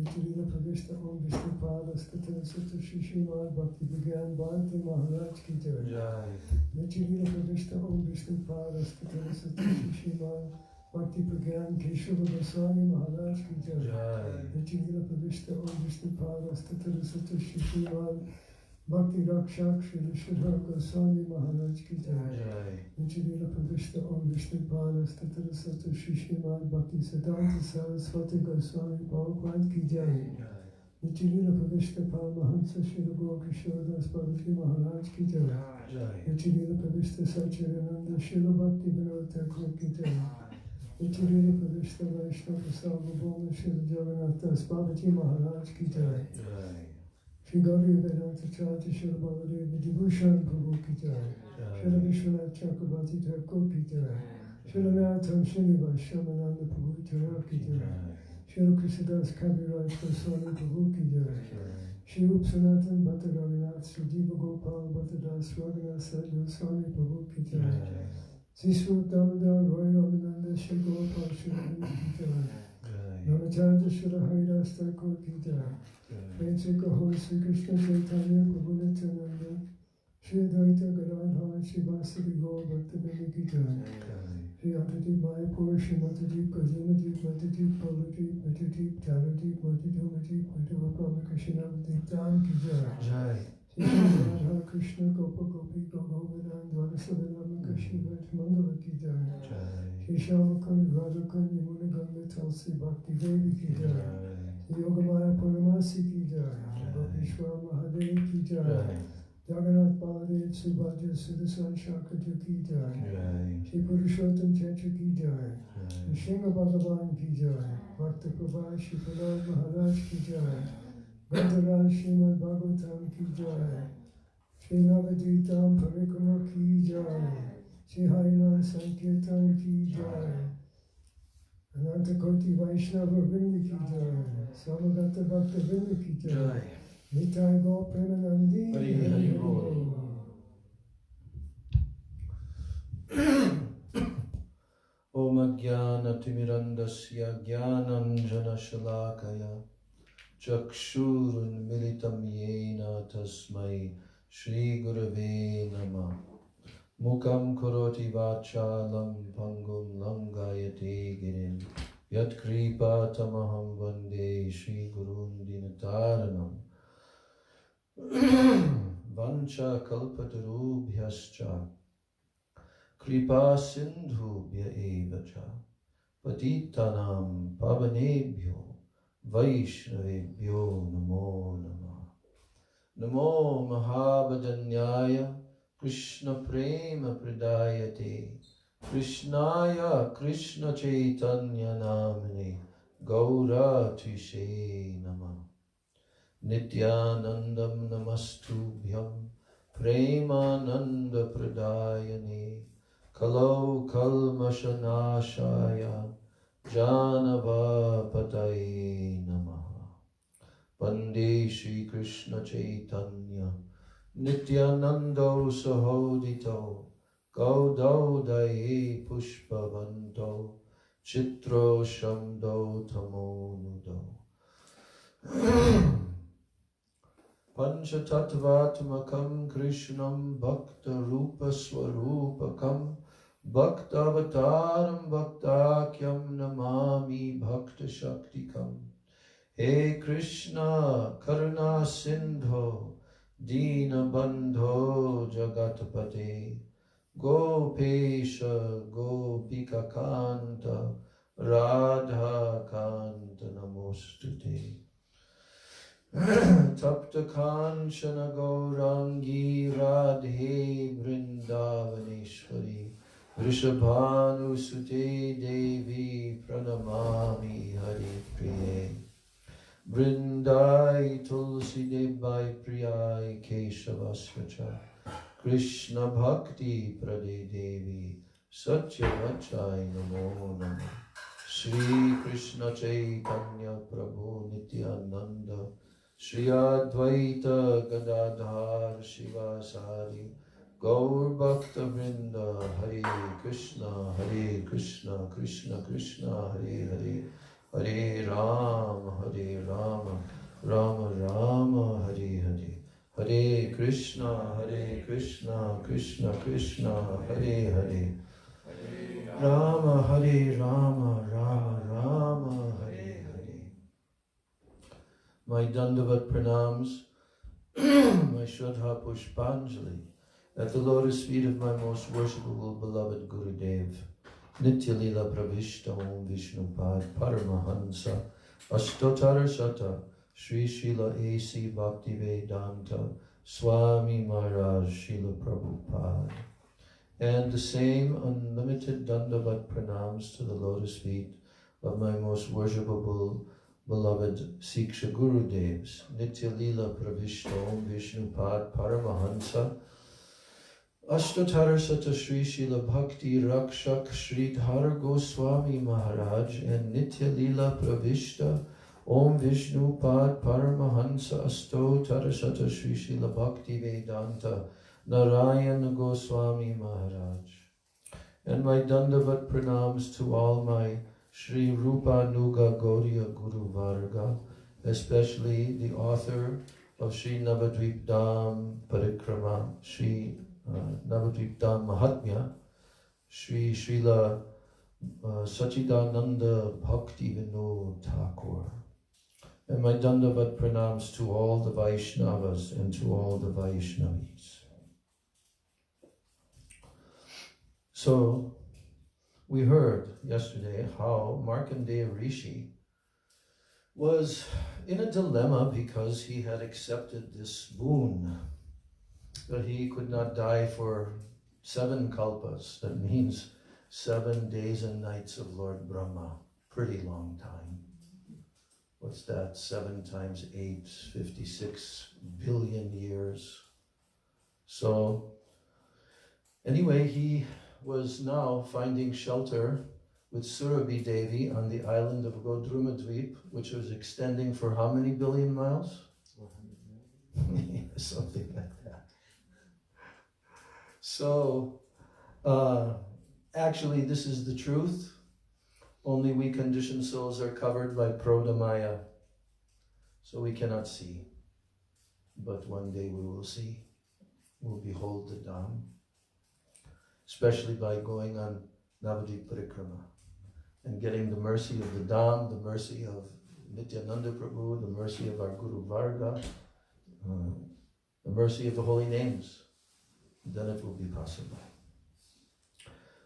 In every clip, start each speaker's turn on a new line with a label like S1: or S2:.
S1: Nityalila Pravishta Om Vishnupada Stata Sutta Srimad Bhakti Vigyan Bhante Maharaj Ki Jai. Nityalila Pravishta Om Vishnupada Stata Sutta Srimad Bhakti Vigyan Keshuva Goswami Maharaj Ki Jai. Nityalila Pravishta Om Vishnupada Stata Sutta Srimad Bhakti Rakshak Srila Shridhar Goswami Maharaj Ki Jai. Nityalila Pravishta Om Vishnupada Stata Sutta Srimad Bhakti Siddhanta Saraswati Goswami Prabhupada Ki Jai. Nityalila Pravishta Paramahansa Srila Gaurkishore Bhagavati Maharaj Ki Jai. Nityalila Pravishta Sachidananda Srila Bhakti Vinod Thakur Ki Jai. Nityalila Pravishta Vaishnava Sarvabhauma Srila Jagannath Das Bhagavati Maharaj Ki Jai. Shri Gauri Vedanta Chati Srila Baladev Vibhushan Prabhu Ki Jai. Srila Vishwanath Chakravarti Thakur Ki Jai. Srila Naratam Srinivas Shamananda Prabhu Thakur Ki Jai. Srila Krishnadas Kaviraj Goswami Prabhu Ki Jai. Shri Rup Sanatan Bhatta Raghunath Sri Diva Gopal Bhatta Das Raghunath Sat Goswami Prabhu Ki Jai. Sri Srup Damodar Roy Ramananda Shri Gopal Shri Ravi Ki Jai. Namacharya Shri Haridas Thakur Ki Jai. Prince Kaho Sri Krishna Chaitanya Prabhu Nityananda Shri Advaita Gadadhar Shri Vasudeva Gaur Bhaktivinoda Ki Jai. Shri Adadip Mayapur Shri Matadip Gazimadip Matadip Paladip Matadip Taladip Matadip Matadip Krishna Navadip Dham Ki Jai. Shri Radha Krishna Gopa Gopi Gogovadan Dvarasavanama Krishna Vat Mandala Ki Jai. Shri Shavakund Radhakund Yamuna Ganga Tulsi Bhakti Devi Ki Jai. Yogamaya Purnamasi Ki Jai. Gopishwar Mahadev Ki Jai. Jagannath Baladev Subhadra Sudasan Shakraju Ki Jai. Shri Purushottam Tetra Ki Jai. Shri Shinga Bhagavan Ki Jai. Bhakta Prabha Shri Prahlad Maharaj Ki Jai. Gandharaj Srimad Bhagavatam Ki Jai. Shri Navaditam Parikrama Ki Jai. Shri Harinam Sankirtan Ki Jai. Ananta Koti Vaishnava Vrinda Ki Jai. Samagata Bhakta Vrinda Ki Jai. Nitai Gaur Premanandi
S2: Hari Hari Bol. Om Ajnana Timirandasya Jnananjana Shalakaya Chakshurun Militam Yena Tasmai Shri Gurave Namah. Mukam Karoti Vachalam Pangum Langayate Girim Yat Kripa Tamaham Vande Shri Gurun Dinataranam Vancha Kalpatarubhyascha Kripa Sindhubhya Evacha Patitanam Pavanebhyo Vaishnavebhyo Namo Namah. Namo Mahabhadanyaya Krishna Prema Pradayate Krishnaya Krishna Chaitanya Namane Gaura Tishe Namah. Nityanandam Namastubhyam Premananda Pradayane Kalau Kalmashanashaya Janava Pataye Namaha. Vande Shri Krishna Chaitanya Nityanando Sahodito Gaudaudaye Pushpavanto Chitro Shamdo Tamonudo Panchatattvatmakam Krishnam Bhakta Rupa Swarupakam Bhakta Avataram Bhaktakyam Namami Bhakta Shaktikam. He Krishna Karuna Sindho Dina Bandho Jagatpate Gopesha Gopika Kanta Radha Kanta Namostute. Tapta Kanchana Gaurangi Radhe Vrindavaneshwari Vrishabhanu Sute Devi Pranamami Hari Priye. Vrindai Tulsi Debai Priyai Keshavasvacha Krishna Bhakti Prade Devi Satya Vachai Namo Namah. Shri Krishna Chaitanya Prabhu Nityananda Shri Advaita Gadadhar Shivasari Gaur Bhakta Vrinda Hare Krishna Krishna Krishna Hare Hare Hare Ram Krishna, Krishna Krishna, Hare Hare, Rama, Hare Rama, Rama Rama, Hare Hare. My Dandavat Pranams, my Shraddha Pushpanjali, at the lotus feet of my most worshipable beloved Gurudev, Nitya Lila Pravishta Om Vishnupad Paramahansa, Ashtottara Sata, Sri Srila A.C. Bhaktivedanta Swami Maharaj Srila Prabhupada. And the same unlimited Dandavat Pranams to the lotus feet of my most worshipable beloved Siksha Gurudevs, Nitya Lila Pravishta Om Vishnupad Paramahansa, Ashtottara Sata Sri Srila Bhakti Rakshak Sridhar Goswami Maharaj, and Nitya Lila Pravishta Om Vishnupad Paramahansa Ashtottara Sata Sri Srila Bhakti Vedanta Narayana Goswami Maharaj. And my Dandavat Pranams to all my Sri Rupa Nuga Gaudiya Guru Varga, especially the author of Sri Navadvip Dham Parikrama, Sri Navadvip Dham Mahatmya, Sri Srila Sachidananda Bhakti Vinod Thakur. And my Dandavat Pranams to all the Vaishnavas and to all the Vaishnavis. So, we heard yesterday how Markandeya Rishi was in a dilemma because he had accepted this boon that he could not die for 7 kalpas. That means 7 days and nights of Lord Brahma. Pretty long time. What's that? 7 times 8, 56 billion years. So, anyway, he was now finding shelter with Surabhi Devi on the island of Godrumadvip, which was extending for how many billion miles? 400. Something like that. So, actually, this is the truth. Only we conditioned souls are covered by Prodamaya, so we cannot see. But one day we will see. We'll behold the Dham, especially by going on Navadvip Parikrama and getting the mercy of the Dham, the mercy of Nityananda Prabhu, the mercy of our Guru Varga, the mercy of the holy names. Then it will be possible.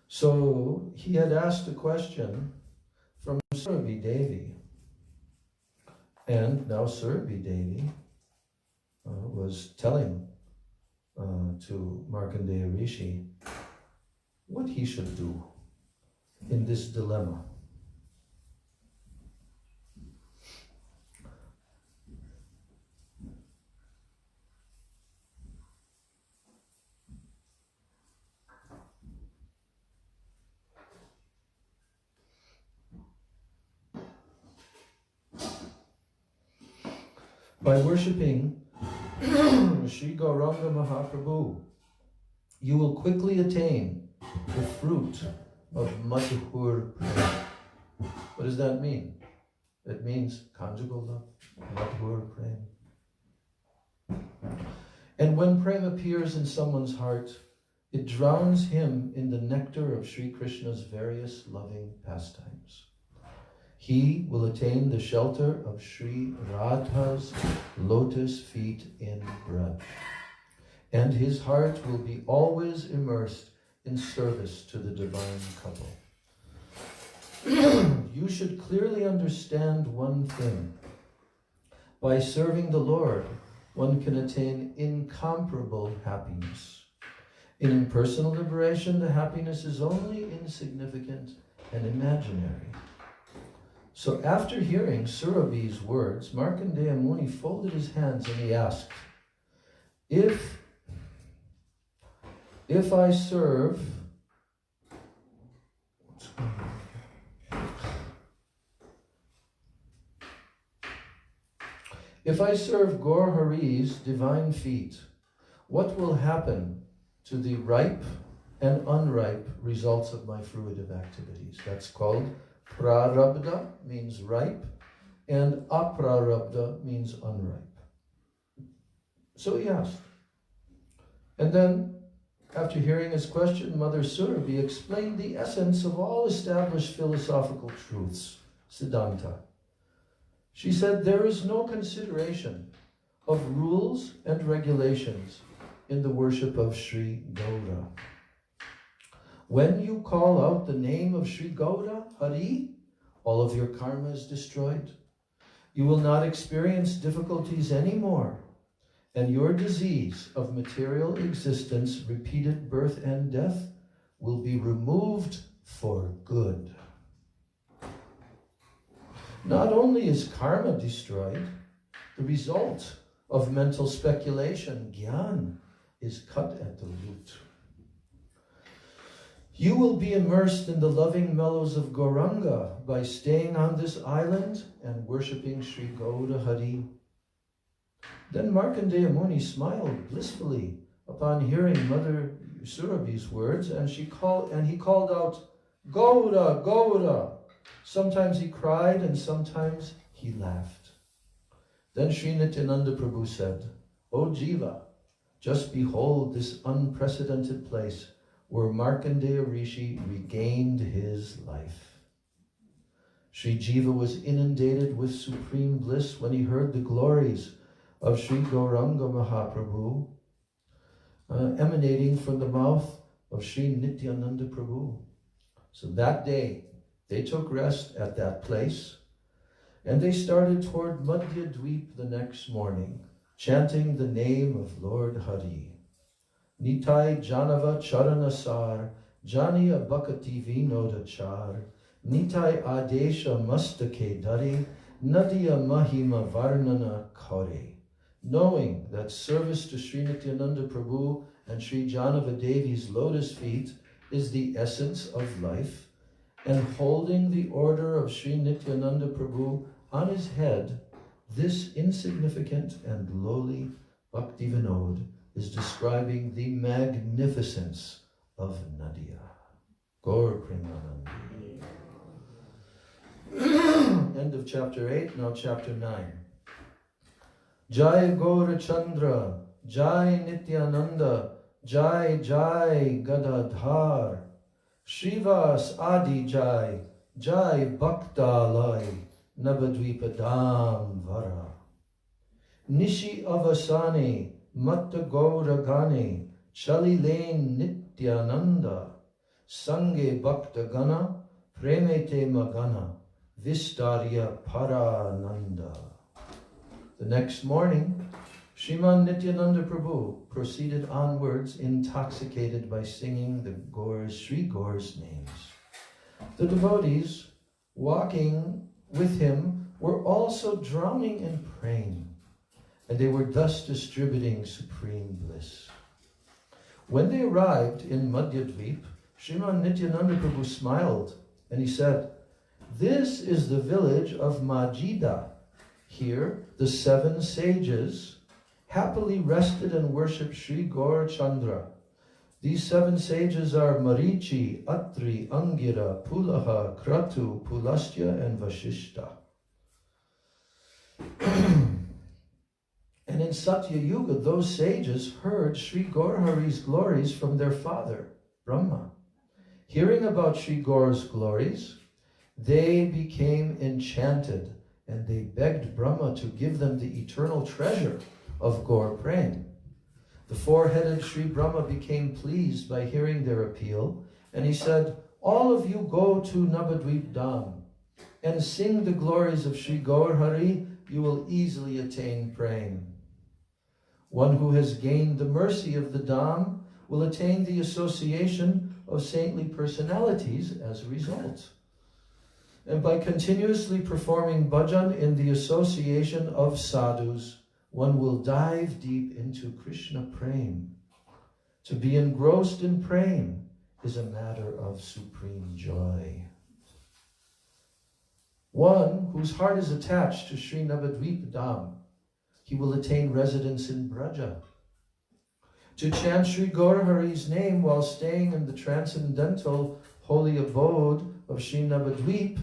S2: So he had asked a question from Surabhi Devi, and now Surabhi Devi was telling to Markandeya Rishi what he should do in this dilemma. By worshipping Sri Gauranga Mahaprabhu, you will quickly attain the fruit of Madhur Prem. What does that mean? It means conjugal love, Madhur Prem. And when Prem appears in someone's heart, it drowns him in the nectar of Sri Krishna's various loving pastimes. He will attain the shelter of Sri Radha's lotus feet in Braj, and his heart will be always immersed in service to the divine couple. You should clearly understand one thing. By serving the Lord, one can attain incomparable happiness. In impersonal liberation, the happiness is only insignificant and imaginary. So after hearing Surabhi's words, Markandeya Muni folded his hands and he asked, If I serve Gaur Hari's divine feet, what will happen to the ripe and unripe results of my fruitive activities? That's called Prarabdha, means ripe, and Aprarabdha means unripe. So he asked, And then, after hearing his question, Mother Surabhi explained the essence of all established philosophical truths, Siddhanta. She said there is no consideration of rules and regulations in the worship of Sri Gaura. When you call out the name of Sri Gaura, Hari, all of your karma is destroyed. You will not experience difficulties anymore, and your disease of material existence, repeated birth and death, will be removed for good. Not only is karma destroyed, the result of mental speculation, gyan, is cut at the root. You will be immersed in the loving mellows of Gauranga by staying on this island and worshipping Sri Gaura Hari. Then Markandeya Muni smiled blissfully upon hearing Mother Surabhi's words, and he called out, Gaura, Gaura. Sometimes he cried and sometimes he laughed. Then Sri Nityananda Prabhu said, O Jiva, just behold this unprecedented place where Markandeya Rishi regained his life. Sri Jiva was inundated with supreme bliss when he heard the glories of Sri Gauranga Mahaprabhu emanating from the mouth of Sri Nityananda Prabhu. So that day, they took rest at that place, and they started toward Madhya Dweep the next morning, chanting the name of Lord Hari. Nitai Janava Charanasar, Janiya Bhakati Vinodachar, Nitai Adesha Mastake Dari, Nadiya Mahima Varnana Kare. Knowing that service to Sri Nityananda Prabhu and Sri Janava Devi's lotus feet is the essence of life, and holding the order of Sri Nityananda Prabhu on his head, this insignificant and lowly Bhakti Vinod is describing the magnificence of Nadia. Gaur Premanandi. End of chapter 8, now chapter 9. Jai Gaura Chandra, Jai Nityananda, Jai Jai Gadadhar, Shrivas Adi Jai, Jai Bhakta Lai, Navadvipa Dham Vara. Nishi Avasane, Matta Gaura Gane, Chalilain Nityananda, Sange Bhakta Gana, Premete Magana, Vistarya Parananda. The next morning, Sriman Nityananda Prabhu proceeded onwards, intoxicated by singing the Sri Gaur's names. The devotees walking with him were also drowning in praying, and they were thus distributing supreme bliss. When they arrived in Madhya Dweep, Sriman Nityananda Prabhu smiled, and he said, This is the village of Majida. Here, the 7 sages happily rested and worshipped Sri Gaur Chandra. These 7 sages are Marichi, Atri, Angira, Pulaha, Kratu, Pulastya, and Vashishta. And in Satya Yuga, those sages heard Sri Gaur Hari's glories from their father, Brahma. Hearing about Sri Gaur's glories, they became enchanted, and they begged Brahma to give them the eternal treasure of Gaur Prem. The 4-headed Sri Brahma became pleased by hearing their appeal, and he said, All of you go to Navadvip Dham and sing the glories of Sri Gaur Hari. You will easily attain Prem. One who has gained the mercy of the Dham will attain the association of saintly personalities as a result. And by continuously performing bhajan in the association of sadhus, one will dive deep into Krishna Prem. To be engrossed in Prem is a matter of supreme joy. One whose heart is attached to Sri Navadvip Dham, he will attain residence in Braja. To chant Sri Gaur Hari's name while staying in the transcendental holy abode of Sri Navadvip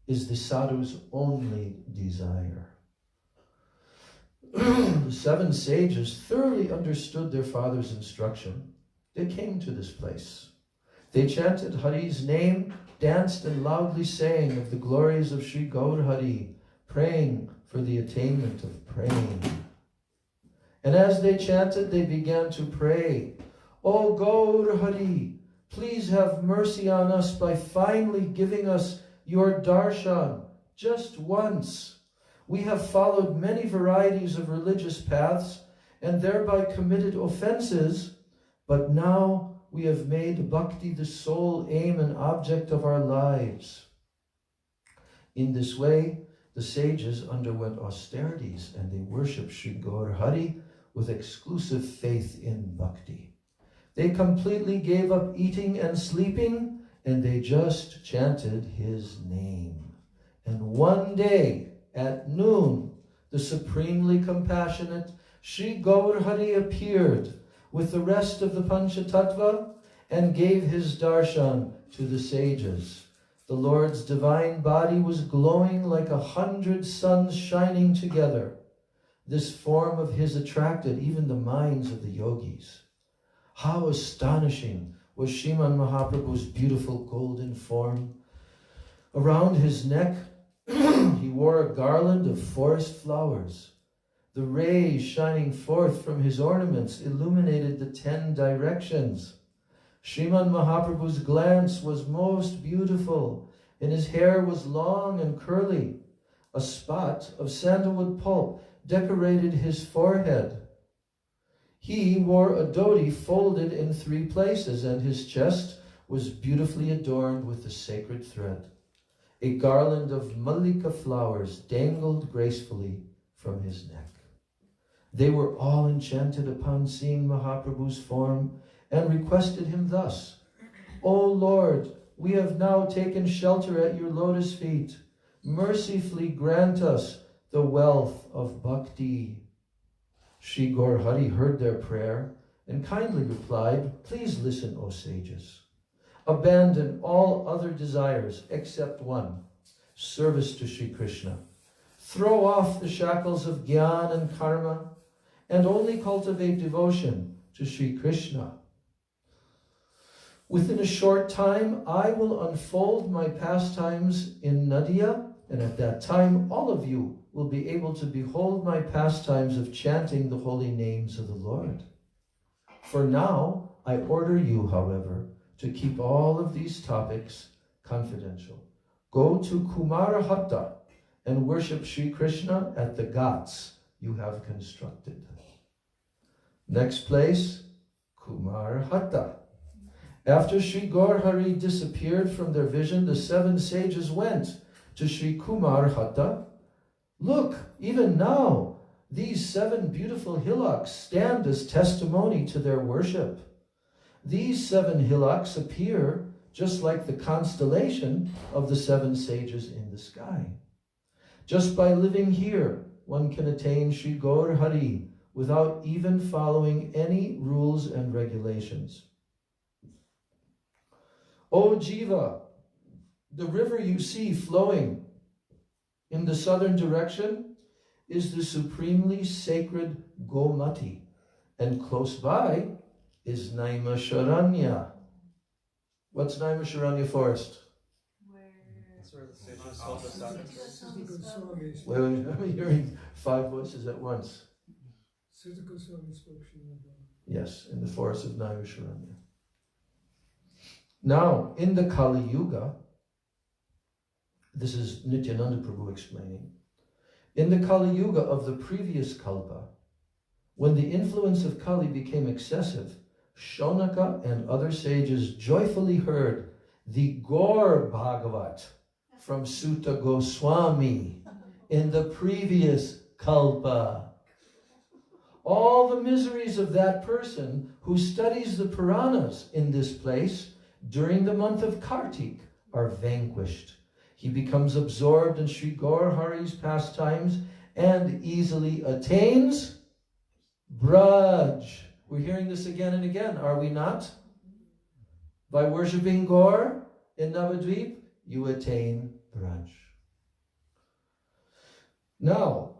S2: is the sadhu's only desire. the 7 sages thoroughly understood their father's instruction, they came to this place. They chanted Hari's name, danced and loudly sang of the glories of Sri Gaur Hari, praying for the attainment of praying. And as they chanted, they began to pray, "O Gaur Hari, please have mercy on us by finally giving us your darshan just once. We have followed many varieties of religious paths and thereby committed offenses, but now we have made bhakti the sole aim and object of our lives." In this way, the sages underwent austerities and they worshipped Sri Gaur Hari with exclusive faith in bhakti. They completely gave up eating and sleeping and they just chanted his name. And one day at noon, the supremely compassionate Sri Gaur Hari appeared with the rest of the Panchatattva and gave his darshan to the sages. The Lord's divine body was glowing like 100 suns shining together. This form of his attracted even the minds of the yogis. How astonishing was Sriman Mahaprabhu's beautiful golden form. Around his neck, he wore a garland of forest flowers. The rays shining forth from his ornaments illuminated the 10 directions. Sriman Mahaprabhu's glance was most beautiful, and his hair was long and curly. A spot of sandalwood pulp decorated his forehead. He wore a dhoti folded in 3 places, and his chest was beautifully adorned with the sacred thread. A garland of mallika flowers dangled gracefully from his neck. They were all enchanted upon seeing Mahaprabhu's form and requested him thus, "O Lord, we have now taken shelter at your lotus feet. Mercifully grant us the wealth of bhakti." Sri Gaur Hari heard their prayer and kindly replied, "Please listen, O sages. Abandon all other desires except one, service to Sri Krishna. Throw off the shackles of jnana and karma and only cultivate devotion to Sri Krishna. Within a short time, I will unfold my pastimes in Nadia, and at that time, all of you will be able to behold my pastimes of chanting the holy names of the Lord. For now, I order you, however, to keep all of these topics confidential. Go to Kumarahatta and worship Sri Krishna at the ghats you have constructed." Next place, Kumarahatta. After Sri Gaur Hari disappeared from their vision, the 7 sages went to Sri Kumarahatta. "Look, even now, these 7 beautiful hillocks stand as testimony to their worship. These 7 hillocks appear just like the constellation of the 7 sages in the sky. Just by living here, one can attain Sri Gaur Hari without even following any rules and regulations. O Jiva, the river you see flowing in the southern direction is the supremely sacred Gomati, and close by is Naimisharanya." What's Naimisharanya forest?
S3: That's where the sages held the sadhus.
S2: Wait, I'm hearing 5 voices at once. Yes, in the forest of Naimisharanya. Now, in the Kali Yuga, this is Nityananda Prabhu explaining, in the Kali Yuga of the previous Kalpa, when the influence of Kali became excessive, Shonaka and other sages joyfully heard the Gaur Bhagavat from Sutta Goswami in the previous Kalpa. All the miseries of that person who studies the Puranas in this place during the month of Kartik are vanquished. He becomes absorbed in Sri Gaur Hari's pastimes and easily attains Braj. We're hearing this again and again, are we not? By worshipping Gaur in Navadvip, you attain Braj. Now,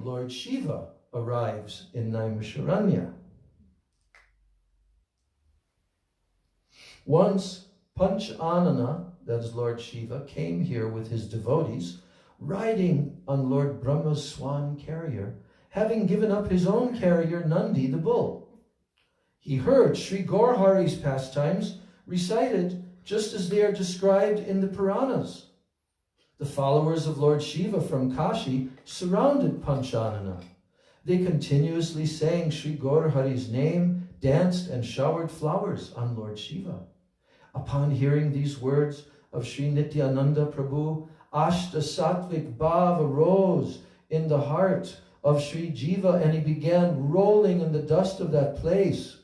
S2: Lord Shiva arrives in Naimisharanya. Once Panch-anana, that is Lord Shiva, came here with his devotees, riding on Lord Brahma's swan carrier, having given up his own carrier, Nandi the bull. He heard Sri Gaurhari's pastimes recited just as they are described in the Puranas. The followers of Lord Shiva from Kashi surrounded Panch-anana. They continuously sang Sri Gaurhari's name, danced and showered flowers on Lord Shiva. Upon hearing these words of Sri Nityananda Prabhu, Ashta Satvik Bhav arose in the heart of Sri Jiva, and he began rolling in the dust of that place,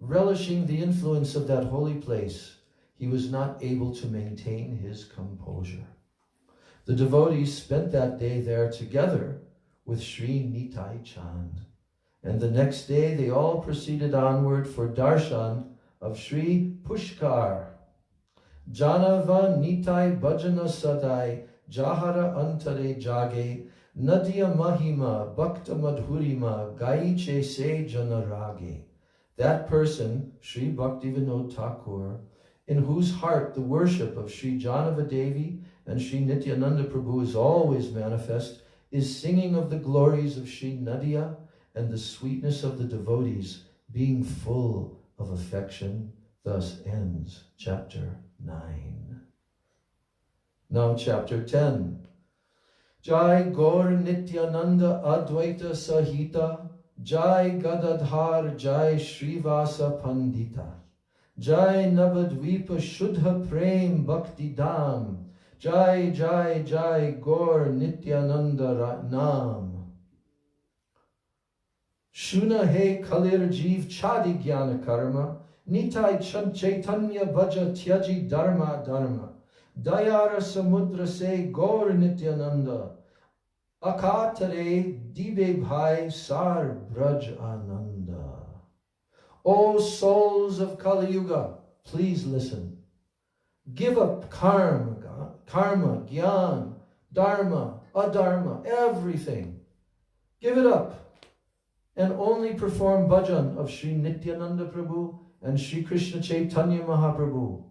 S2: relishing the influence of that holy place. He was not able to maintain his composure. The devotees spent that day there together with Sri Nitai Chand, and the next day they all proceeded onward for darshan of Sri Pushkar. Janava Nitai Bhajana Sadai Jahara Antare Jage Nadia Mahima Bhakta Madhurima Gaiche Se Janarage. That person, Sri Bhaktivinoda Thakur, in whose heart the worship of Sri Janava Devi and Sri Nityananda Prabhu is always manifest, is singing of the glories of Sri Nadia and the sweetness of the devotees, being full of affection. Thus ends chapter 9. Now chapter 10. Jai Gaur Nityananda Advaita Sahita, Jai Gadadhar, Jai Srivasa Pandita, Jai Navadvipa Shuddha Prem Bhakti Dham, Jai Jai Jai Gaur Nityananda Nam. Shuna He Kalir Jeev Chadi Jnana Karma, Nitai Chaitanya Bhaja Tyaji Dharma Dharma, Dayara Samudra Se Gaur Nityananda, Akatare Dibe Bhai Sar Braj Ananda. O souls of Kali Yuga, please listen. Give up karma, gyan, dharma, adharma, everything. Give it up and only perform bhajan of Sri Nityananda Prabhu and Sri Krishna Chaitanya Mahaprabhu.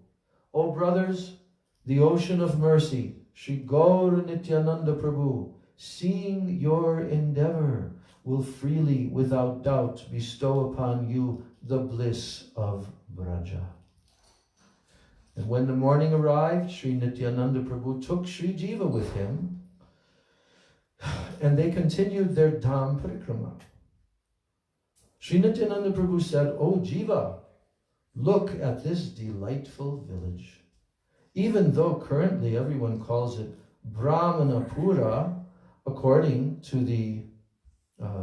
S2: O brothers, the ocean of mercy, Sri Gaur Nityananda Prabhu, seeing your endeavor, will freely, without doubt, bestow upon you the bliss of Braja. And when the morning arrived, Sri Nityananda Prabhu took Sri Jiva with him, and they continued their Dham Parikrama. Sri Nityananda Prabhu said, O Jiva, look at this delightful village. Even though currently everyone calls it Brahmanapura, according to the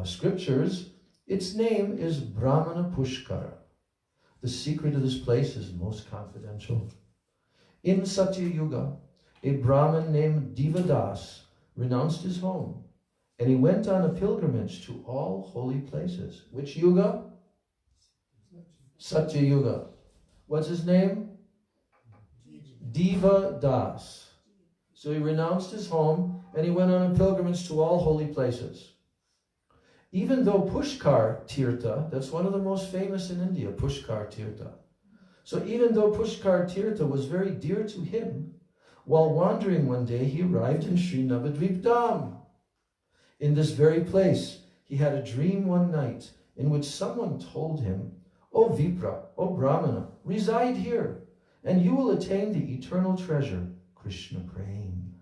S2: scriptures, its name is Brahmana Pushkara. The secret of this place is most confidential. In Satya Yuga, a Brahmin named Divadas renounced his home, and he went on a pilgrimage to all holy places. Which Yuga? Satya Yuga. What's his name? Divadas. So he renounced his home, and he went on a pilgrimage to all holy places. Even though Pushkar Tirtha, that's one of the most famous in India, Pushkar Tirtha. So even though Pushkar Tirtha was very dear to him, while wandering one day, he arrived in Sri Navadvip Dham. In this very place, he had a dream one night in which someone told him, O Vipra, O Brahmana, reside here, and you will attain the eternal treasure, Krishna Prem.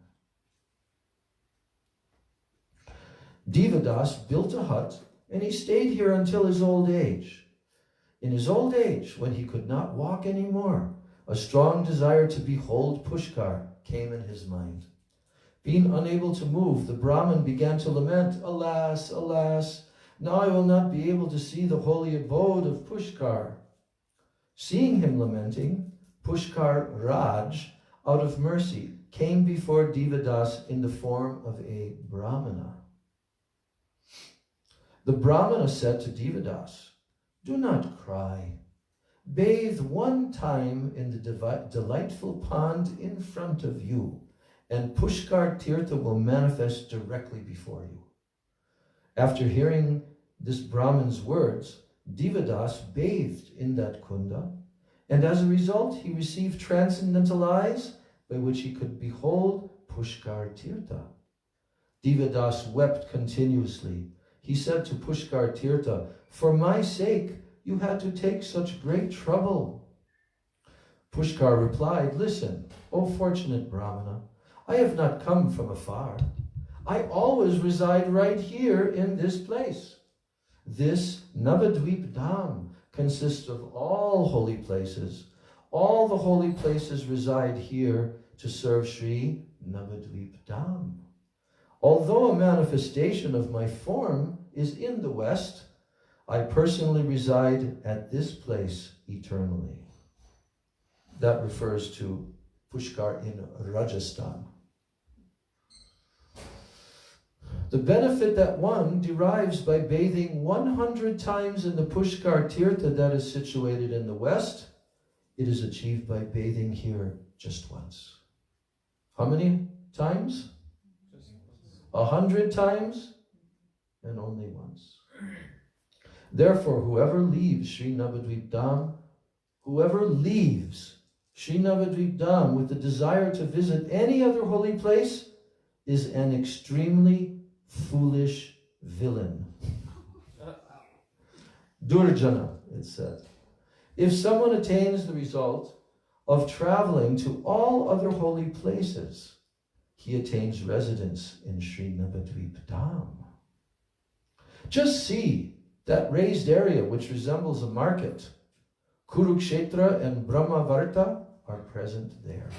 S2: Divadas built a hut, and he stayed here until his old age. In his old age, when he could not walk anymore, a strong desire to behold Pushkar came in his mind. Being unable to move, the Brahmin began to lament, Alas, alas, now I will not be able to see the holy abode of Pushkar. Seeing him lamenting, Pushkar Raj, out of mercy, came before Divadas in the form of a Brahmana. The Brahmana said to Divadas, Do not cry. Bathe one time in the delightful pond in front of you, and Pushkar Tirtha will manifest directly before you. After hearing this Brahman's words, Divadas bathed in that kunda, and as a result he received transcendental eyes by which he could behold Pushkar Tirtha. Divadas wept continuously. He said to Pushkar Tirtha, "For my sake, you had to take such great trouble." Pushkar replied, "Listen, O fortunate Brahmana, I have not come from afar. I always reside right here in this place. This Navadvip Dham consists of all holy places. All the holy places reside here to serve Sri Navadvip Dham. Although a manifestation of my form is in the West, I personally reside at this place eternally." That refers to Pushkar in Rajasthan. The benefit that one derives by bathing 100 times in the Pushkar Tirtha that is situated in the West, it is achieved by bathing here just once. How many times? 100 times and only once. Therefore, whoever leaves Sri Navadvip Dham with the desire to visit any other holy place is an extremely foolish villain. Durjana, it said. If someone attains the result of traveling to all other holy places, he attains residence in Sri Navadvip Dham. Just see that raised area which resembles a market. Kurukshetra and Brahmavarta are present there.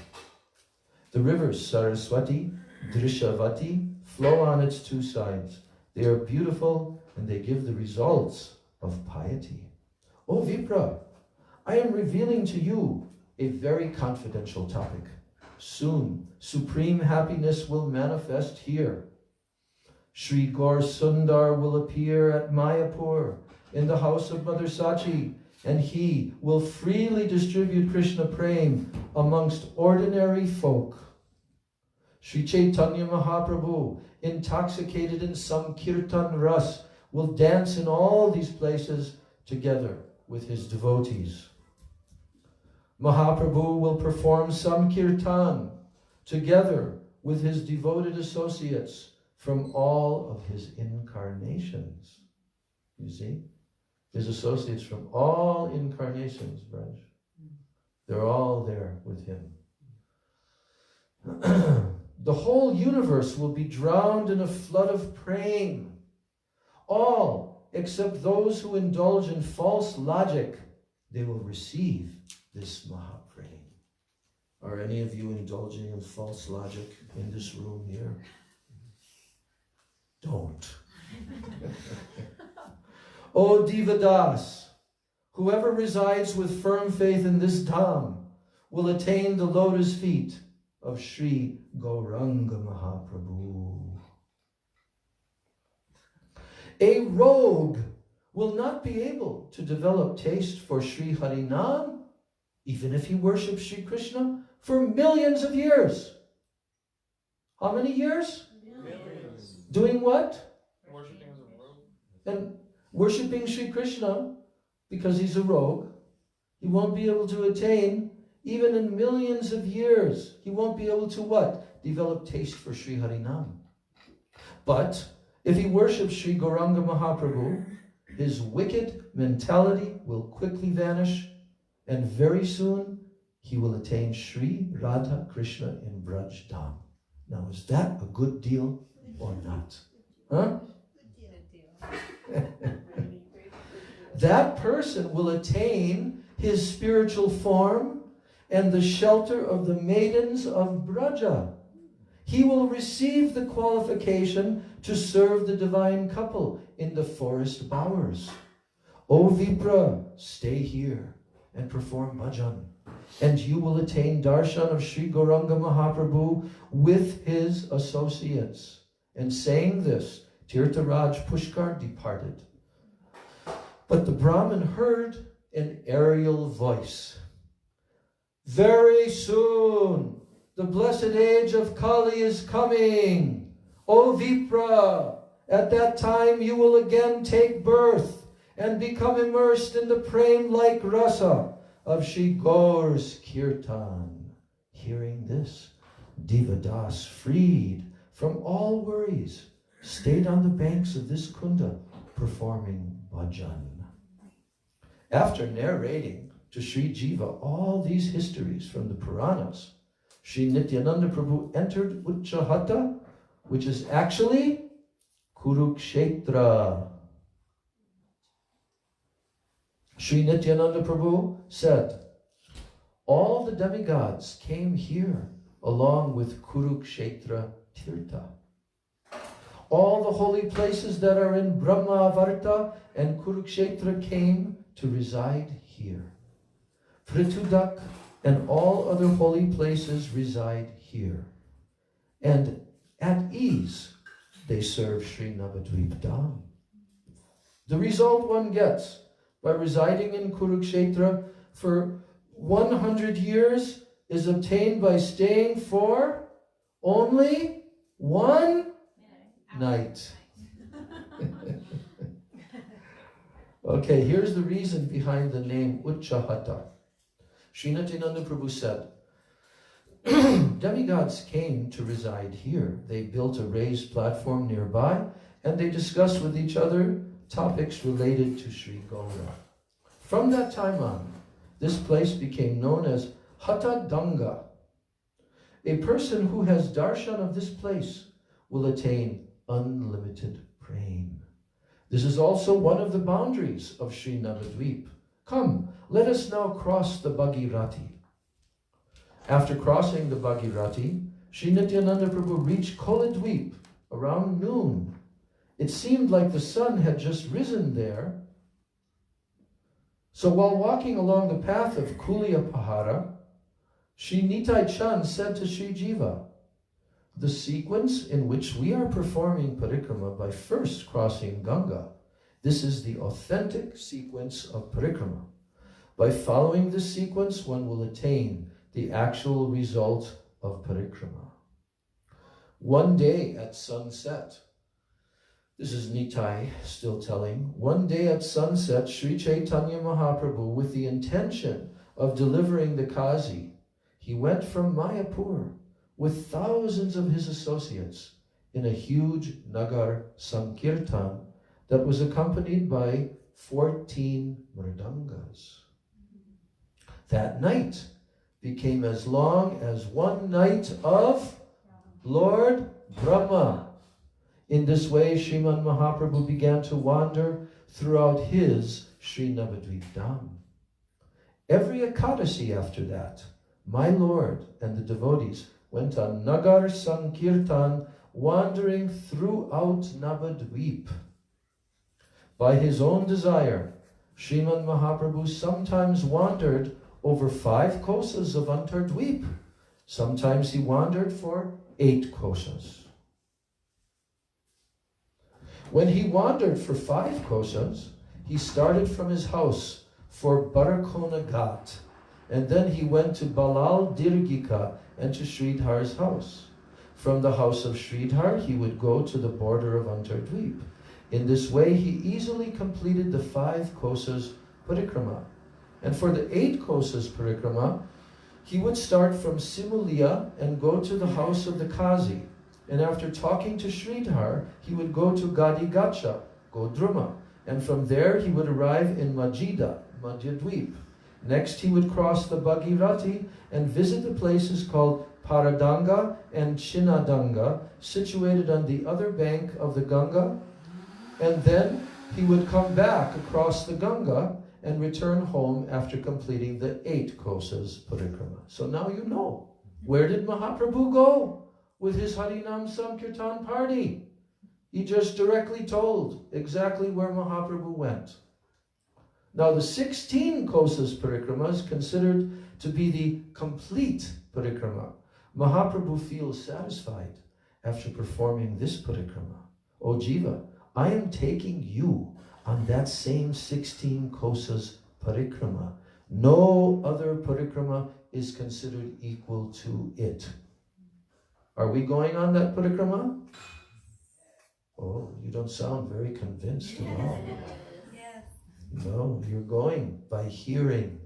S2: The rivers Saraswati, Drishavati flow on its two sides. They are beautiful and they give the results of piety. O Vipra, I am revealing to you a very confidential topic. Soon, supreme happiness will manifest here. Sri Gaur Sundar will appear at Mayapur in the house of Mother Sachi, and he will freely distribute Krishna Prem amongst ordinary folk. Sri Chaitanya Mahaprabhu, intoxicated in some kirtan ras, will dance in all these places together with his devotees. Mahaprabhu will perform some kirtan together with his devoted associates from all of his incarnations. You see? His associates from all incarnations, Braj. They're all there with him. The whole universe will be drowned in a flood of praying. All, except those who indulge in false logic, they will receive this Mahaprayam. Are any of you indulging in false logic in this room here? Don't. O Divadas, whoever resides with firm faith in this Dham will attain the lotus feet of Sri Gauranga Mahaprabhu. A rogue will not be able to develop taste for Sri Harinam even if he worships Sri Krishna for millions of years. How many years?
S3: Millions.
S2: Doing what?
S3: Worshipping as a rogue.
S2: And worshipping Sri Krishna because he's a rogue. He won't be able to attain, even in millions of years, he won't be able to what? Develop taste for Sri Harinam. But if he worships Sri Gauranga Mahaprabhu, his wicked mentality will quickly vanish, and very soon he will attain Sri Radha Krishna in Braj Dham. Now, is that a good deal or not? Huh? That person will attain his spiritual form and the shelter of the maidens of Braja. He will receive the qualification to serve the divine couple in the forest bowers. O Vipra, stay here and perform bhajan, and you will attain darshan of Sri Gauranga Mahaprabhu with his associates. And saying this, Tirtharaj Pushkar departed. But the Brahmin heard an aerial voice. Very soon, the blessed age of Kali is coming. O Vipra, At that time you will again take birth and become immersed in the prem-like rasa of Shri Gaur's Kirtan. Hearing this, Divadas, freed from all worries, stayed on the banks of this kunda, performing bhajan. After narrating to Sri Jiva all these histories from the Puranas, Sri Nityananda Prabhu entered Uchchahata, which is actually Kurukshetra. Sri Nityananda Prabhu said, all the demigods came here along with Kurukshetra Tirtha. All the holy places that are in Brahmavarta and Kurukshetra came to reside here. Pritudak and all other holy places reside here. And at ease, they serve Sri Navadvip Dham. The result one gets by residing in Kurukshetra for 100 years is obtained by staying for only one night. Okay, here's the reason behind the name Uchchahata. Sri Nityananda Prabhu said, demigods came to reside here. They built a raised platform nearby and they discussed with each other topics related to Sri Gaura. From that time on, this place became known as Hata Danga. A person who has darshan of this place will attain unlimited prem. This is also one of the boundaries of Sri Navadvip. Come, let us now cross the Bhagirati. After crossing the Bhagirati, Sri Nityananda Prabhu reached Koladvip around noon. It seemed like the sun had just risen there. So while walking along the path of Kulia Pahara, Sri Nitai Chand said to Sri Jiva, the sequence in which we are performing parikrama by first crossing Ganga, this is the authentic sequence of parikrama. By following this sequence, one will attain the actual result of parikrama. One day at sunset, this is Nitai still telling, one day at sunset, Sri Chaitanya Mahaprabhu, with the intention of delivering the Kazi, he went from Mayapur with thousands of his associates in a huge Nagar Sankirtan that was accompanied by 14 mridangas. That night became as long as one night of Lord Brahma. In this way, Sriman Mahaprabhu began to wander throughout his Sri Navadvip Dham. Every Ekadasi after that, my Lord and the devotees went on Nagar Sankirtan, wandering throughout Navadvip. By his own desire, Sriman Mahaprabhu sometimes wandered over 5 kosas of Antardvip. Sometimes he wandered for 8 kosas. When he wandered for 5 kosas, he started from his house for Barakona Ghat, and then he went to Balal Dirgika and to Sridhar's house. From the house of Sridhar, he would go to the border of Antardvip. In this way, he easily completed the 5 kosas parikrama. And for the 8 kosas parikrama, he would start from Simulia and go to the house of the Kazi. And after talking to Sridhar, he would go to Gadigacha, Godruma. And from there, he would arrive in Majida, Madhyadvip. Next, he would cross the Bhagirati and visit the places called Paradanga and Chinadanga, situated on the other bank of the Ganga. And then he would come back across the Ganga and return home after completing the 8 kosas parikrama. So now you know. Where did Mahaprabhu go with his Harinam Sankirtan party? He just directly told exactly where Mahaprabhu went. Now the 16 kosas parikrama is considered to be the complete parikrama. Mahaprabhu feels satisfied after performing this parikrama. O Jiva, I am taking you on that same 16 kosas parikrama. No other parikrama is considered equal to it. Are we going on that parikrama? Oh, you don't sound very convinced at all.
S4: Yes.
S2: No, you're going by hearing.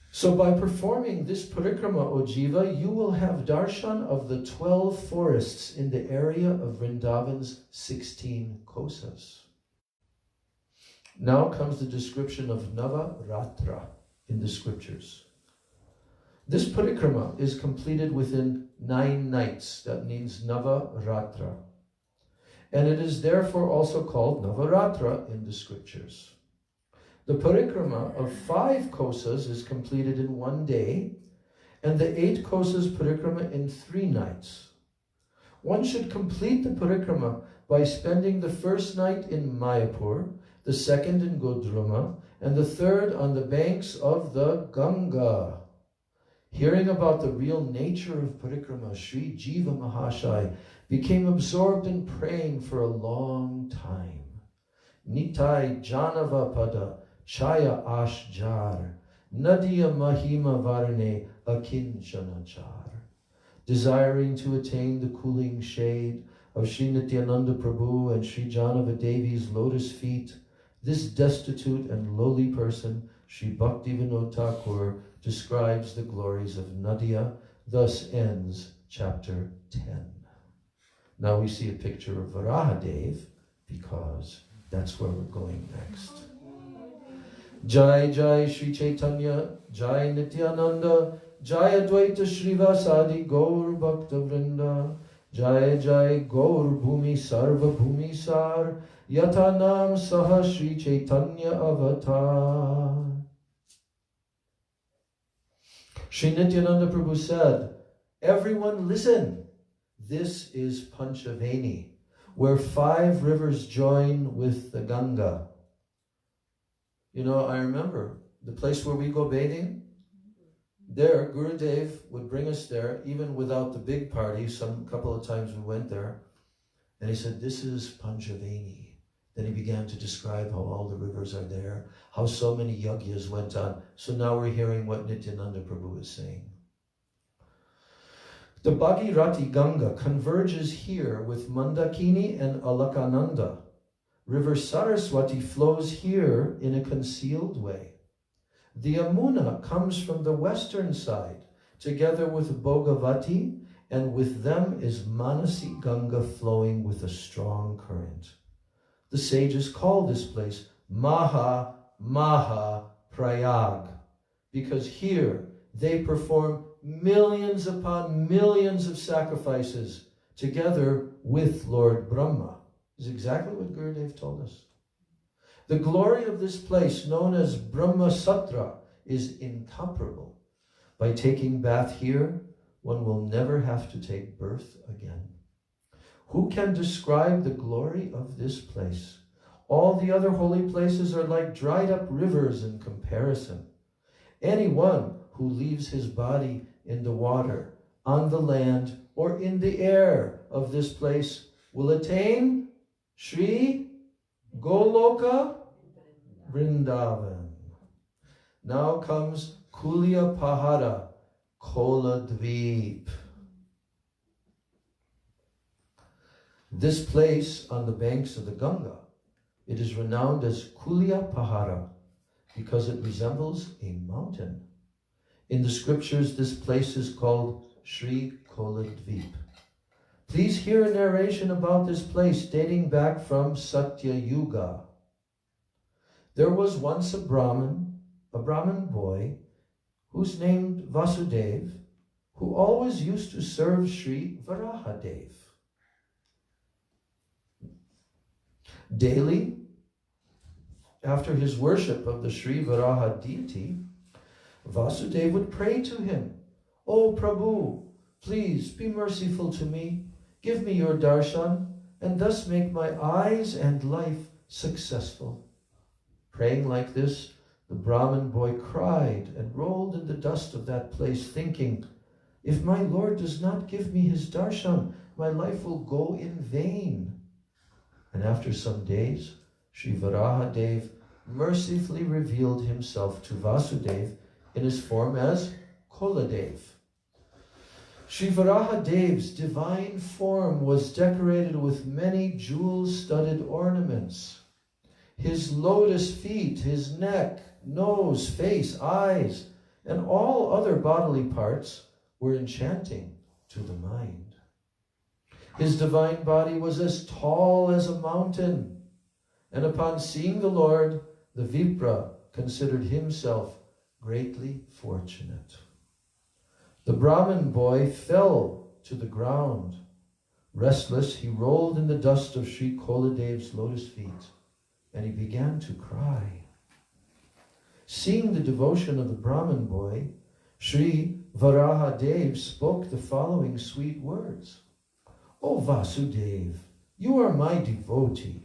S2: So by performing this parikrama, O Jiva, you will have darshan of the 12 forests in the area of Vrindavan's 16 kosas. Now comes the description of Navaratra in the scriptures. This parikrama is completed within 9 nights. That means Navaratra. And it is therefore also called Navaratra in the scriptures. The parikrama of 5 kosas is completed in 1 day, and the 8 kosas parikrama in 3 nights. One should complete the parikrama by spending the first night in Mayapur, the second in Godruma, and the third on the banks of the Ganga. Hearing about the real nature of parikrama, Sri Jiva Mahashai became absorbed in praying for a long time. Nitai Janava Pada Chaya Ashjar Nadia Mahima Varane Akinchanachar. Desiring to attain the cooling shade of Sri Nityananda Prabhu and Sri Janava Devi's lotus feet, this destitute and lowly person, Sri Bhaktivinoda Thakur, describes the glories of Nadia. Thus ends chapter 10. Now we see a picture of Varahadev because that's where we're going next. Jai Jai Sri Chaitanya, Jai Nityananda, Jai Advaita Srivasadi Gaur Bhakta Vrinda, Jai Jai Gaur Bhumi Sarva Bhumi Sar, Yata Nam Saha Sri Chaitanya Avatar. Sri Nityananda Prabhu said, everyone listen. This is Panchaveni, where 5 rivers join with the Ganga. You know, I remember the place where we go bathing. There, Gurudev would bring us there, even without the big party. Couple of times we went there. And he said, this is Panchaveni. Then he began to describe how all the rivers are there, how so many yagyas went on. So now we're hearing what Nityananda Prabhu is saying. The Bhagirati Ganga converges here with Mandakini and Alakananda. River Saraswati flows here in a concealed way. The Yamuna comes from the western side, together with Bhogavati, and with them is Manasi Ganga flowing with a strong current. The sages call this place Maha Prayag, because here they perform millions upon millions of sacrifices together with Lord Brahma. Is exactly what Gurudev told us. The glory of this place, known as Brahma Satra, is incomparable. By taking bath here, one will never have to take birth again. Who can describe the glory of this place? All the other holy places are like dried up rivers in comparison. Anyone who leaves his body in the water, on the land, or in the air of this place will attain Sri Goloka Vrindavan. Now comes Kulya Pahara, Kola Dweep. This place on the banks of the Ganga, it is renowned as Kulya Pahara because it resembles a mountain. In the scriptures, this place is called Sri Kola Dweep. Please hear a narration about this place dating back from Satya Yuga. There was once a Brahmin boy, who's named Vasudev, who always used to serve Sri Varahadev. Daily, after his worship of the Sri Varaha deity, Vasudev would pray to him, "O Prabhu, please be merciful to me, give me your darshan, and thus make my eyes and life successful." Praying like this, the Brahmin boy cried and rolled in the dust of that place, thinking, "If my Lord does not give me his darshan, my life will go in vain." And after some days, Sri Varahadev mercifully revealed himself to Vasudev in his form as Koladev. Sri Varahadeva's divine form was decorated with many jewel-studded ornaments. His lotus feet, his neck, nose, face, eyes, and all other bodily parts were enchanting to the mind. His divine body was as tall as a mountain, and upon seeing the Lord, the Vipra considered himself greatly fortunate. The Brahmin boy fell to the ground. Restless, he rolled in the dust of Sri Koladeva's lotus feet, and he began to cry. Seeing the devotion of the Brahmin boy, Sri Varahadev spoke the following sweet words. O Vasudev, you are my devotee.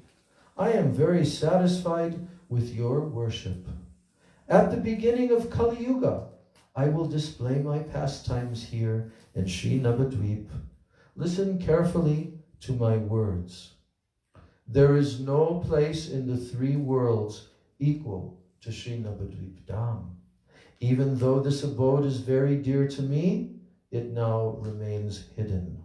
S2: I am very satisfied with your worship. At the beginning of Kali Yuga, I will display my pastimes here in Sri Navadvip. Listen carefully to my words. There is no place in the three worlds equal to Sri Navadvip Dham. Even though this abode is very dear to me, it now remains hidden.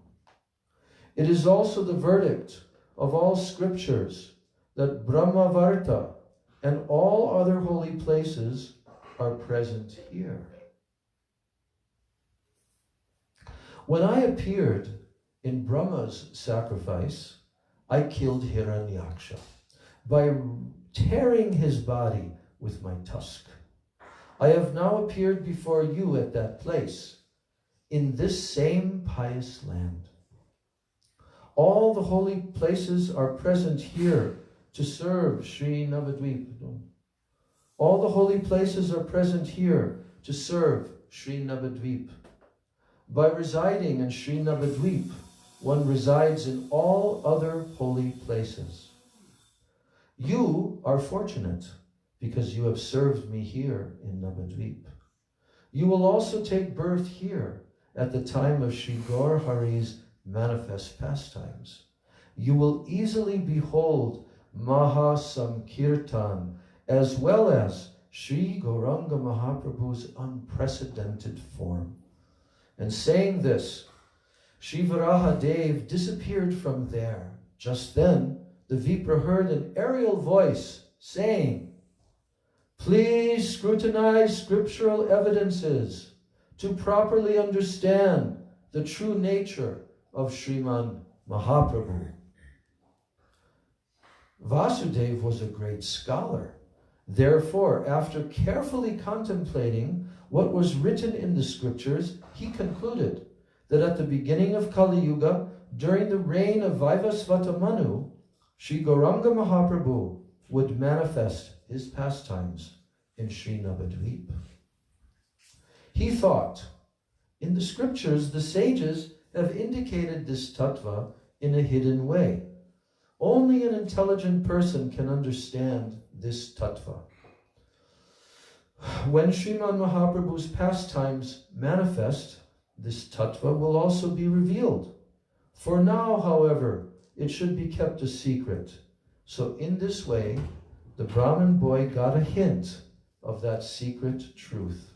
S2: It is also the verdict of all scriptures that Brahmavarta and all other holy places are present here. When I appeared in Brahma's sacrifice, I killed Hiranyaksha by tearing his body with my tusk. I have now appeared before you at that place, in this same pious land. All the holy places are present here to serve Sri Navadvip. All the holy places are present here to serve Sri Navadvip. By residing in Sri Navadvip, one resides in all other holy places. You are fortunate because you have served me here in Navadvip. You will also take birth here at the time of Sri Gaur Hari's manifest pastimes. You will easily behold Maha Samkirtan as well as Sri Gauranga Mahaprabhu's unprecedented form. And saying this, Sri Varahadev disappeared from there. Just then, the Vipra heard an aerial voice saying, please scrutinize scriptural evidences to properly understand the true nature of Sriman Mahaprabhu. Vasudev was a great scholar. Therefore, after carefully contemplating what was written in the scriptures, he concluded that at the beginning of Kali Yuga, during the reign of Vaivasvata Manu, Sri Gauranga Mahaprabhu would manifest his pastimes in Sri Navadvip. He thought, in the scriptures, the sages have indicated this tattva in a hidden way. Only an intelligent person can understand this tattva. When Sriman Mahaprabhu's pastimes manifest, this tattva will also be revealed. For now, however, it should be kept a secret. So in this way, the Brahmin boy got a hint of that secret truth.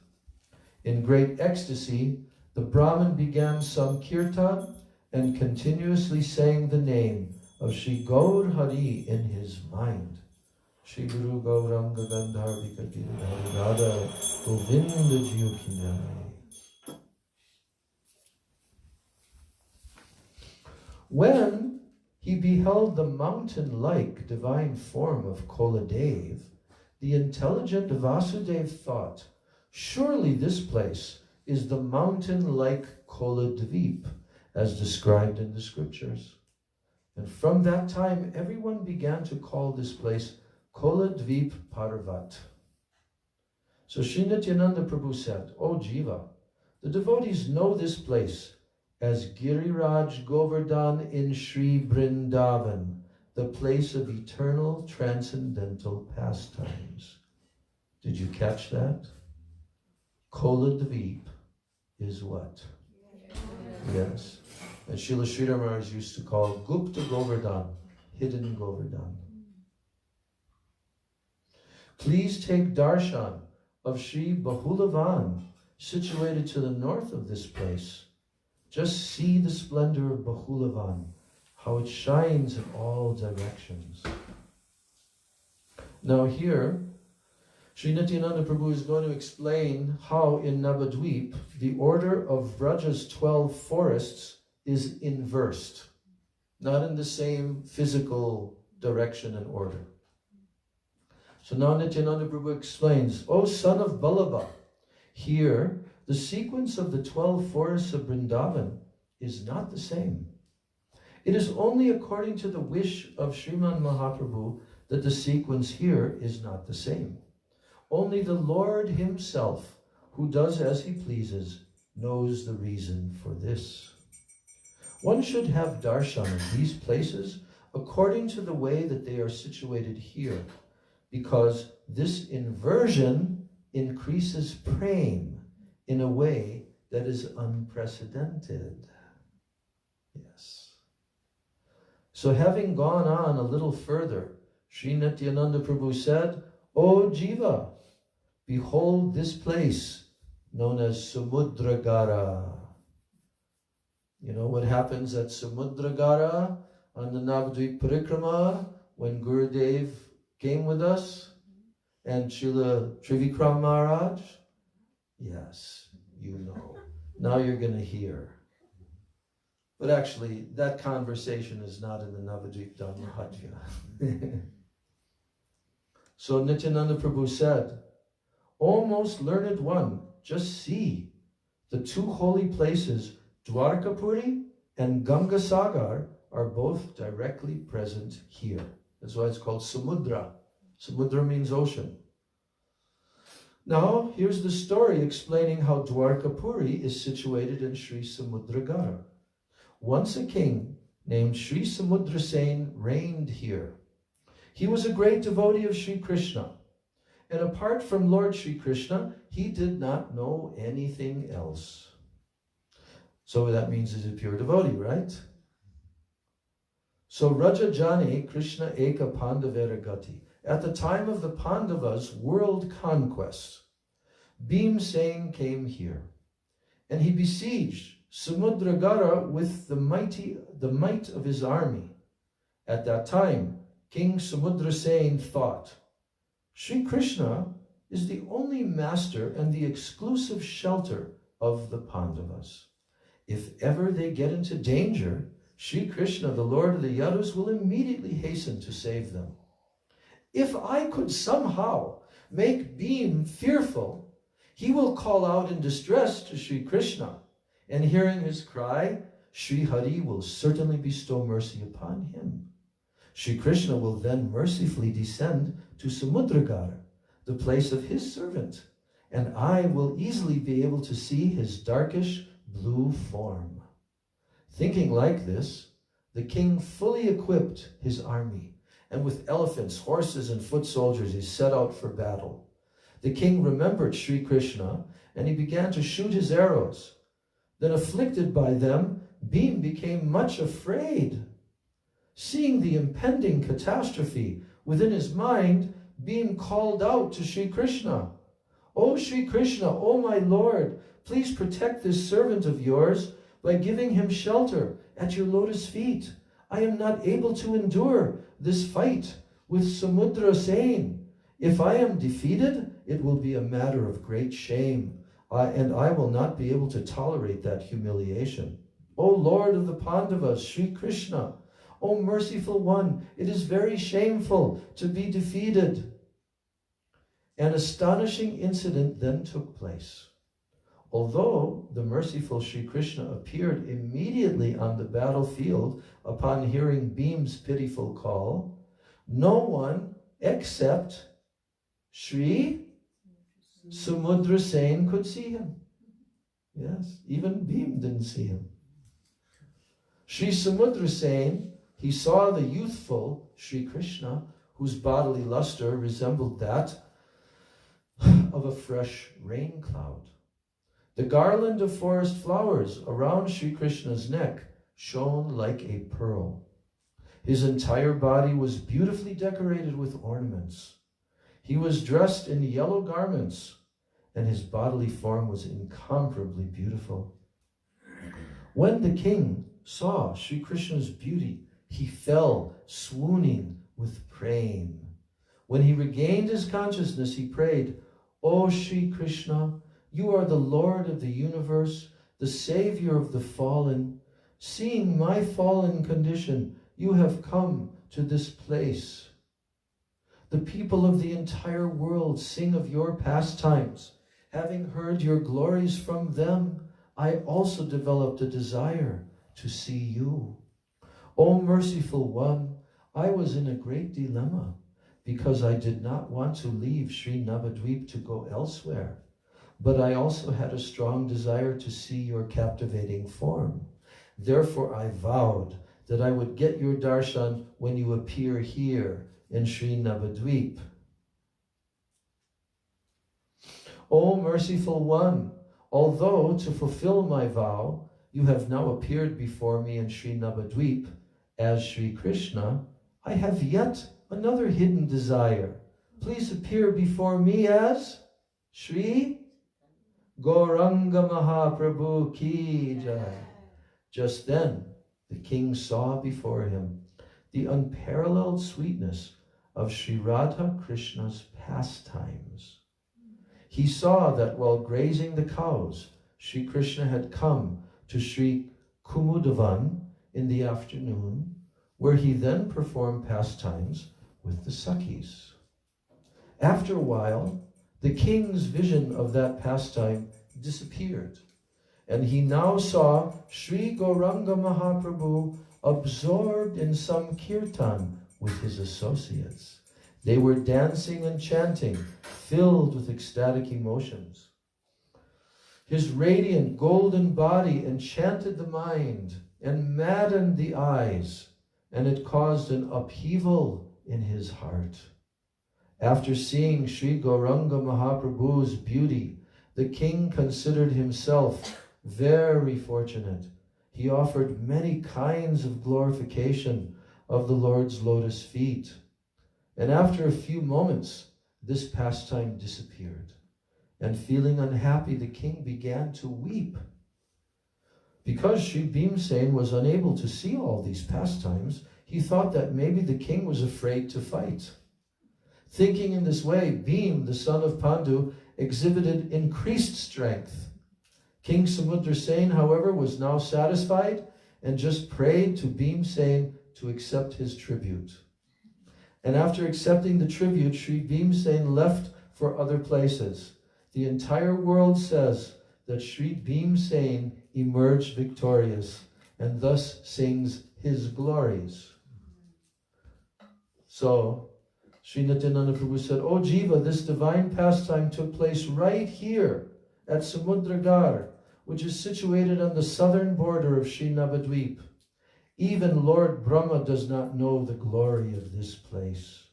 S2: In great ecstasy, the Brahmin began some kirtan and continuously sang the name of Sri Gaur Hari in his mind. Shri Guru Gauranga Gandharvika Giridhari Radha Govinda Jiyo Kinjai. When he beheld the mountain-like divine form of Koladev, the intelligent Vasudev thought, surely this place is the mountain-like Koladvip, as described in the scriptures. And from that time, everyone began to call this place Koladvip Parvat. So Sri Nityananda Prabhu said, O Jiva, the devotees know this place as Giriraj Govardhan in Sri Vrindavan, the place of eternal transcendental pastimes. Did you catch that? Koladvip is what? Yes. And Srila Sridhar Maharaj used to call Gupta Govardhan, hidden Govardhan. Please take darshan of Sri Bahulavan, situated to the north of this place. Just see the splendor of Bahulavan, how it shines in all directions. Now here, Sri Nityananda Prabhu is going to explain how in Navadvip, the order of Braja's 12 forests is inversed, not in the same physical direction and order. So now Nityananda Prabhu explains, O son of Ballabha, here the sequence of the 12 forests of Vrindavan is not the same. It is only according to the wish of Sriman Mahaprabhu that the sequence here is not the same. Only the Lord himself, who does as he pleases, knows the reason for this. One should have darshan in these places according to the way that they are situated here, because this inversion increases prema in a way that is unprecedented. Yes. So having gone on a little further, Sri Nityananda Prabhu said, O Jiva, behold this place known as Samudragara. You know what happens at Samudragara on the Navadvip Parikrama when Gurudev came with us and Srila Trivikram Maharaj? Yes, you know. Now you're going to hear. But actually, that conversation is not in the Navadvip Dhammahatya. So Nityananda Prabhu said, O most learned one, just see the two holy places, Dwarkapuri and Gangasagar, are both directly present here. That's why it's called Samudra. Samudra means ocean. Now, here's the story explaining how Dwarkapuri is situated in Sri Samudragara. Once a king named Sri Samudrasen reigned here. He was a great devotee of Sri Krishna, and apart from Lord Sri Krishna, he did not know anything else. So that means he's a pure devotee, right? So Raja Jane Krishna Eka Pandavera Gati. At the time of the Pandavas' world conquest, Bhimsen came here, and he besieged Samudragara with the might of his army. At that time, King Samudrasen thought, Sri Krishna is the only master and the exclusive shelter of the Pandavas. If ever they get into danger, Sri Krishna, the Lord of the Yadus, will immediately hasten to save them. If I could somehow make Bhim fearful, he will call out in distress to Sri Krishna, and hearing his cry, Sri Hari will certainly bestow mercy upon him. Sri Krishna will then mercifully descend to Samudragara, the place of his servant, and I will easily be able to see his darkish blue form. Thinking like this, the king fully equipped his army, and with elephants, horses, and foot soldiers, he set out for battle. The king remembered Sri Krishna, and he began to shoot his arrows. Then, afflicted by them, Bhim became much afraid. Seeing the impending catastrophe within his mind, Bhim called out to Sri Krishna, O Sri Krishna, O my Lord, please protect this servant of yours by giving him shelter at your lotus feet. I am not able to endure this fight with Samudrasen. If I am defeated, it will be a matter of great shame, and I will not be able to tolerate that humiliation. O Lord of the Pandavas, Sri Krishna, O merciful one, it is very shameful to be defeated. An astonishing incident then took place. Although the merciful Sri Krishna appeared immediately on the battlefield upon hearing Bhim's pitiful call, no one except Sri Samudrasen could see him. Yes, even Bhim didn't see him. Sri Samudrasen, he saw the youthful Sri Krishna, whose bodily luster resembled that of a fresh rain cloud. The garland of forest flowers around Sri Krishna's neck shone like a pearl. His entire body was beautifully decorated with ornaments. He was dressed in yellow garments, and his bodily form was incomparably beautiful. When the king saw Sri Krishna's beauty, he fell swooning with praying. When he regained his consciousness, he prayed, "O Sri Krishna, you are the Lord of the universe, the Savior of the fallen. Seeing my fallen condition, you have come to this place. The people of the entire world sing of your pastimes. Having heard your glories from them, I also developed a desire to see you. O merciful one, I was in a great dilemma because I did not want to leave Sri Navadvip to go elsewhere, but I also had a strong desire to see your captivating form. Therefore I vowed that I would get your darshan when you appear here in Sri Navadvip. O merciful one, although to fulfill my vow, you have now appeared before me in Sri Navadvip as Sri Krishna, I have yet another hidden desire. Please appear before me as Sri Gauranga Mahaprabhu Ki Jai. Just then, the king saw before him the unparalleled sweetness of Sri Radha Krishna's pastimes. He saw that while grazing the cows, Sri Krishna had come to Sri Kumudavan in the afternoon, where he then performed pastimes with the Sakhis. After a while, the king's vision of that pastime disappeared, and he now saw Sri Gauranga Mahaprabhu absorbed in some kirtan with his associates. They were dancing and chanting, filled with ecstatic emotions. His radiant golden body enchanted the mind and maddened the eyes, and it caused an upheaval in his heart. After seeing Sri Gauranga Mahaprabhu's beauty, the king considered himself very fortunate. He offered many kinds of glorification of the Lord's lotus feet. And after a few moments, this pastime disappeared. And feeling unhappy, the king began to weep. Because Sri Bhimsen was unable to see all these pastimes, he thought that maybe the king was afraid to fight. Thinking in this way, Bhim, the son of Pandu, exhibited increased strength. King Samudrasen, however, was now satisfied and just prayed to Bhimsen to accept his tribute. And after accepting the tribute, Sri Bhimsen left for other places. The entire world says that Sri Bhimsen emerged victorious and thus sings his glories. So, Sri Nityananda Prabhu said, "O Jiva, this divine pastime took place right here at Samudragar, which is situated on the southern border of Sri Navadvip. Even Lord Brahma does not know the glory of this place.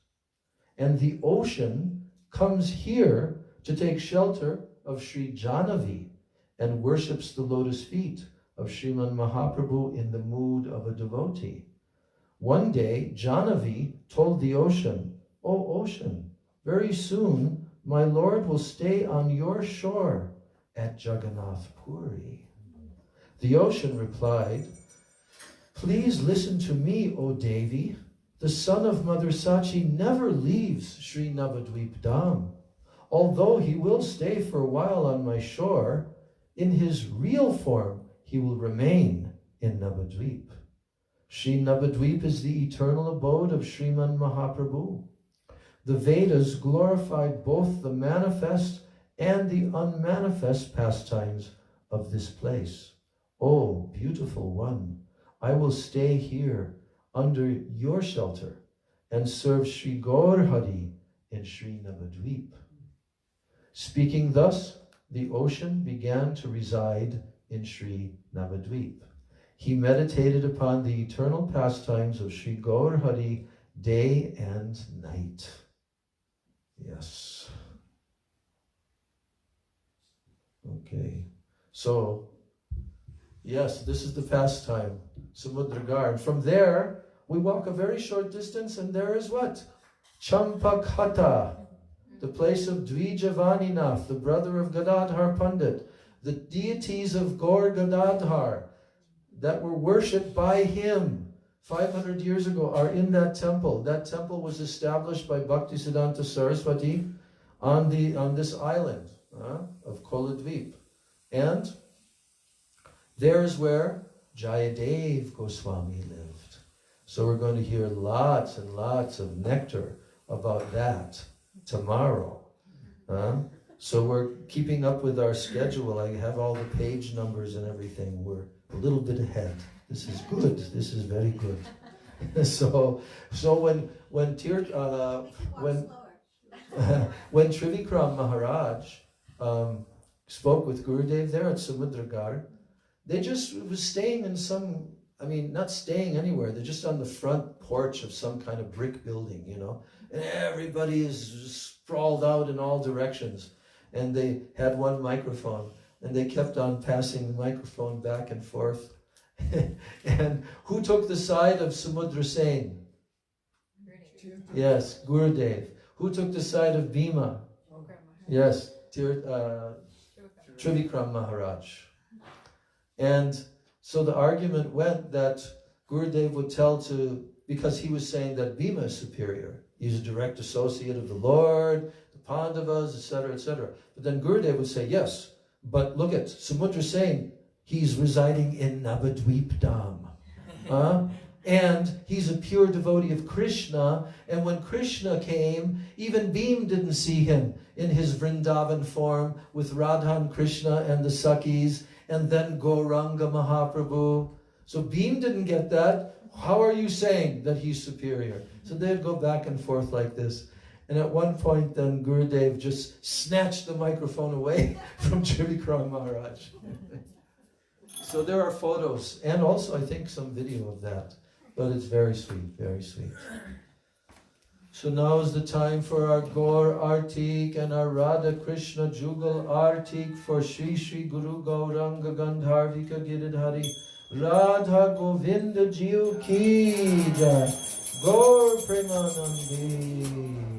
S2: And the ocean comes here to take shelter of Sri Jahnavi and worships the lotus feet of Sriman Mahaprabhu in the mood of a devotee. One day, Jahnavi told the ocean, 'O ocean, very soon my Lord will stay on your shore at Jagannath Puri.' The ocean replied, 'Please listen to me, O Devi. The son of Mother Sachi never leaves Sri Navadvip Dham. Although he will stay for a while on my shore, in his real form he will remain in Navadvip. Sri Navadvip is the eternal abode of Sriman Mahaprabhu. The Vedas glorified both the manifest and the unmanifest pastimes of this place. O beautiful one, I will stay here under your shelter and serve Sri Gaur Hari in Sri Navadvip.' Speaking thus, the ocean began to reside in Sri Navadvip. He meditated upon the eternal pastimes of Sri Gaur Hari day and night." Yes. Okay. So, yes, this is the pastime, Samudragar. And from there, we walk a very short distance, and there is what? Champakata, the place of Dvijavaninath, the brother of Gadadhar Pandit. The deities of Gaur Gadadhar that were worshipped by him 500 years ago are in that temple. That temple was established by Bhaktisiddhanta Saraswati on this island of Koladvip. And there's where Jayadev Goswami lived. So we're going to hear lots and lots of nectar about that tomorrow. So we're keeping up with our schedule. I have all the page numbers and everything. We're a little bit ahead. This is good. This is very good. So when Trivikram Maharaj spoke with Gurudev there at Samudragar, they just was staying in some, not staying anywhere. They're just on the front porch of some kind of brick building, and everybody is sprawled out in all directions. And they had one microphone, and they kept on passing the microphone back and forth. And who took the side of Samudra Sen? Yes, Gurudev. Who took the side of Bhima? Yes, Trivikram Maharaj. And so the argument went that Gurudev would tell because he was saying that Bhima is superior. He's a direct associate of the Lord, the Pandavas, etc., etc. But then Gurudev would say, yes, but look at Samudra Sen, he's residing in Navadvip Dham. And he's a pure devotee of Krishna. And when Krishna came, even Bhima didn't see him in his Vrindavan form with Radha and Krishna and the Sakhis, and then Gauranga Mahaprabhu. So Bhima didn't get that. How are you saying that he's superior? So they'd go back and forth like this. And at one point, then Gurudev just snatched the microphone away from Trivikram Maharaj. So there are photos, and also I think some video of that. But it's very sweet, very sweet. So now is the time for our Gaur Artik and our Radha Krishna Jugal Artik for Shri Shri Guru Gauranga Gandharvika Giridhari Radha Govinda Jiu Ki Jai Gaur Premanandi.